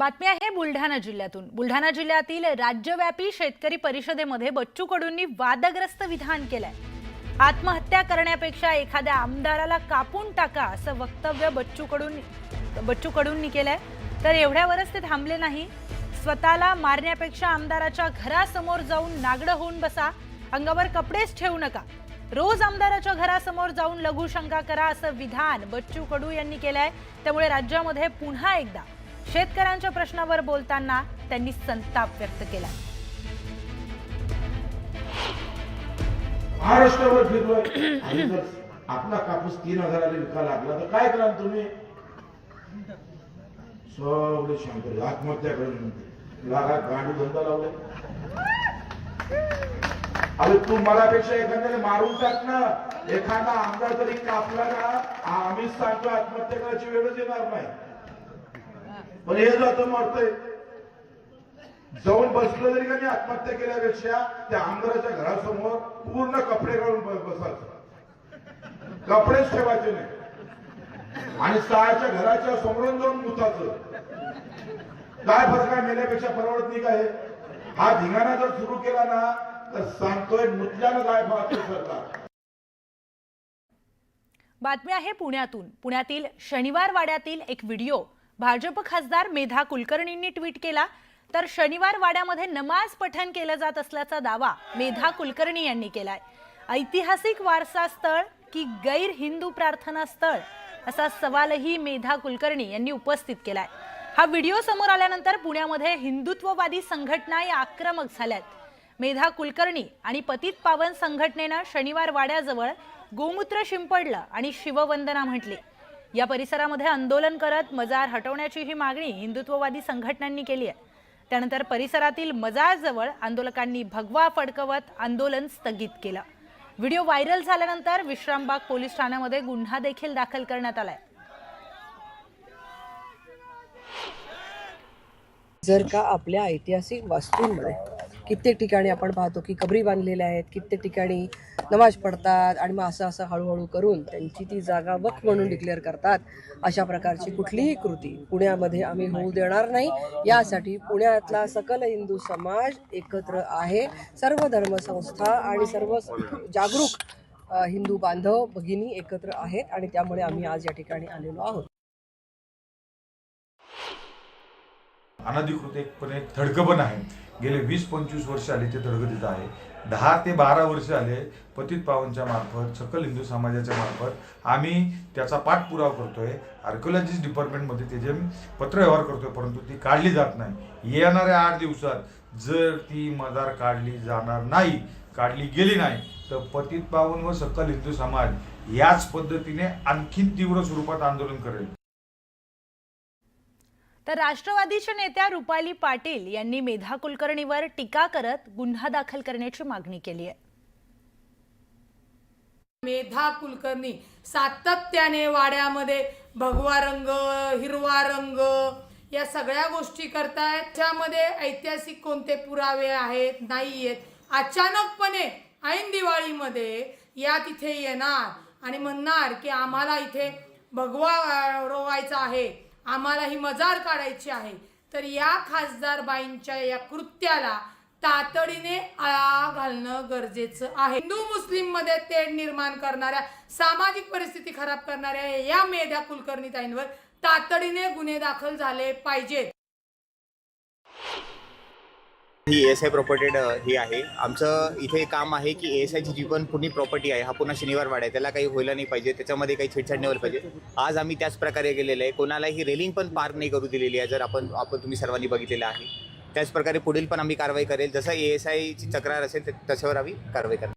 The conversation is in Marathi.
बातमी आहे बुलढाणा जिल्ह्यातून। बुलढाणा जिल्ह्यातील राज्यव्यापी शेतकरी परिषदेमध्ये बच्चू कडूंनी वादग्रस्त विधान केलंय। आत्महत्या करण्यापेक्षा एखाद्या आमदाराला कापून टाका असं वक्तव्य बच्चू कडूंनी केलंय। तर एवढ्यावरच ते थांबले नाही, स्वतःला मारण्यापेक्षा आमदाराच्या घरासमोर जाऊन नागडं होऊन बसा, अंगावर कपडेच ठेवू नका, रोज आमदाराच्या घरासमोर जाऊन लघुशंका करा असं विधान बच्चू कडू यांनी केलंय। त्यामुळे राज्यामध्ये पुन्हा एकदा शेतकऱ्यांच्या प्रश्नावर बोलताना त्यांनी संताप व्यक्त केला। महाराष्ट्रावर फिरलोय आणि जर आपला कापूस 3000 ला विकायला लागला तर काय कराल तुम्ही? सगळे शंकर आत्महत्या करून लागा गाडी धंदा लावले। अरे तू मलापेक्षा एखाद्याने मारून टाक ना, एखादा आमदार तरी कापला ना, आम्ही सांगतो आत्महत्या करायची वेळच येणार नाही। पण हे जातं मरतंय, जाऊन बसलं तरी का आत्महत्या केल्यापेक्षा त्या आमदाराच्या घरासमोर पूर्ण कपडे काढून बसायचं, कपडेच ठेवायचे नाही आणि सहाच्या घराच्या समोरून जाऊन मुताचं। काय फरक आहे? मेल्यापेक्षा परवडत नाही का? हा धिंगाणा जर सुरू केला ना तर सांगतोय मुतल्यानं काय पाहतो सरकार। बातमी आहे पुण्यातून। पुण्यातील शनिवार वाड्यातील एक व्हिडिओ भाजप खासदार मेधा कुलकर्णींनी ट्विट केला। तर शनिवार वाड्यामध्ये नमाज पठण केलं जात असल्याचा दावा मेधा कुलकर्णी यांनी केलाय। ऐतिहासिक वारसा स्थळ की गैर हिंदू प्रार्थना स्थळ असा सवालही मेधा कुलकर्णी यांनी उपस्थित केलाय। हा व्हिडिओ समोर आल्यानंतर पुण्यामध्ये हिंदुत्ववादी संघटना या आक्रमक झाल्यात। मेधा कुलकर्णी आणि पतित पावन संघटनेनं शनिवार वाड्याजवळ गोमूत्र शिंपडलं आणि शिववंदना म्हटली। या परिसरामध्ये आंदोलन करत मजार हटवण्याची ही मागणी हिंदुत्ववादी संघटनांनी केली आहे। त्यानंतर परिसरातील मजारजवळ आंदोलकांनी भगवा फडकवत आंदोलन स्थगित केलं। व्हिडिओ व्हायरल झाल्यानंतर विश्रामबाग पोलीस ठाण्यामध्ये गुन्हा देखील दाखल करण्यात आलाय। जर का आपल्या ऐतिहासिक वास्तूंमध्ये कित्येक ठिकाणी आपण पाहतो की कबरी बांधलेल्या आहेत, कित्येक ठिकाणी नमाज पडतात आणि मग असं हळूहळू करून त्यांची ती जागा वक्फ म्हणून डिक्लेअर करतात। अशा प्रकारची कुठलीही कृती पुण्यामध्ये आम्ही होऊ देणार नाही। यासाठी पुण्यातला सकल हिंदू समाज एकत्र आहे, सर्व धर्मसंस्था आणि सर्व जागरूक हिंदू बांधव भगिनी एकत्र आहेत आणि त्यामुळे आम्ही आज या ठिकाणी आलेलो आहोत। अनधिकृतपणे थडकं पण आहे, गेले 20-25 वर्ष आले ते थडकं तिथं आहे। 10 ते 12 वर्ष आले पतित पावनच्या मार्फत सकल हिंदू समाजाच्या मार्फत आम्ही त्याचा पाठपुरावा करतोय। आर्किओलॉजिस्ट डिपार्टमेंटमध्ये त्याचे पत्रव्यवहार करतोय, परंतु ती काढली जात नाही। येणाऱ्या 8 दिवसात जर ती मजार काढली जाणार नाही, काढली गेली नाही तर पतित पावन व सकल हिंदू समाज याच पद्धतीने आणखीन तीव्र स्वरूपात आंदोलन करेल। तर राष्ट्रवादीच्या नेत्या रुपाली पाटील यांनी मेधा कुलकर्णीवर टीका करत गुन्हा दाखल करण्याची मागणी केली आहे। मेधा कुलकर्णी सातत्याने वाड्यामध्ये भगवा रंग, हिरवा रंग या सगळ्या गोष्टी करतायत। त्यामध्ये ऐतिहासिक कोणते पुरावे आहेत नाही आहेत। अचानकपणे ऐन दिवाळीमध्ये या तिथे येणार आणि म्हणणार की आम्हाला इथे भगवा रोवायचा आहे, आम्हाला ही मजार काढायची आहे। तर या खासदार बाईंच्या या कृत्याला तातडीने आळा घालणं गरजेचं आहे। हिंदू मुस्लिम मध्ये तेढ निर्माण करणाऱ्या, सामाजिक परिस्थिती खराब करणाऱ्या या मेधा कुलकर्णी ताईंवर तातडीने गुन्हे दाखल झाले पाहिजेत। ही एएसआय प्रॉपर्टेड ही आहे। आमचं इथे काम आहे की एएसआयची जी पण पूर्ण प्रॉपर्टी आहे, हा पुन्हा शनिवार वाडा आहे, त्याला काही व्हायला नाही पाहिजे, त्याच्यामध्ये काही छेडछाड नाही व्हायला पाहिजे। आज आम्ही त्याच प्रकारे गेलेलं आहे, कोणालाही रेलिंग पण पार नाही करू दिलेली आहे, जर आपण तुम्ही सर्वांनी बघितलेलं आहे। त्याच प्रकारे पुढील पण आम्ही कारवाई करेल, जसं एएसआयची तक्रार असेल त्याच्यावर आम्ही कारवाई करणार।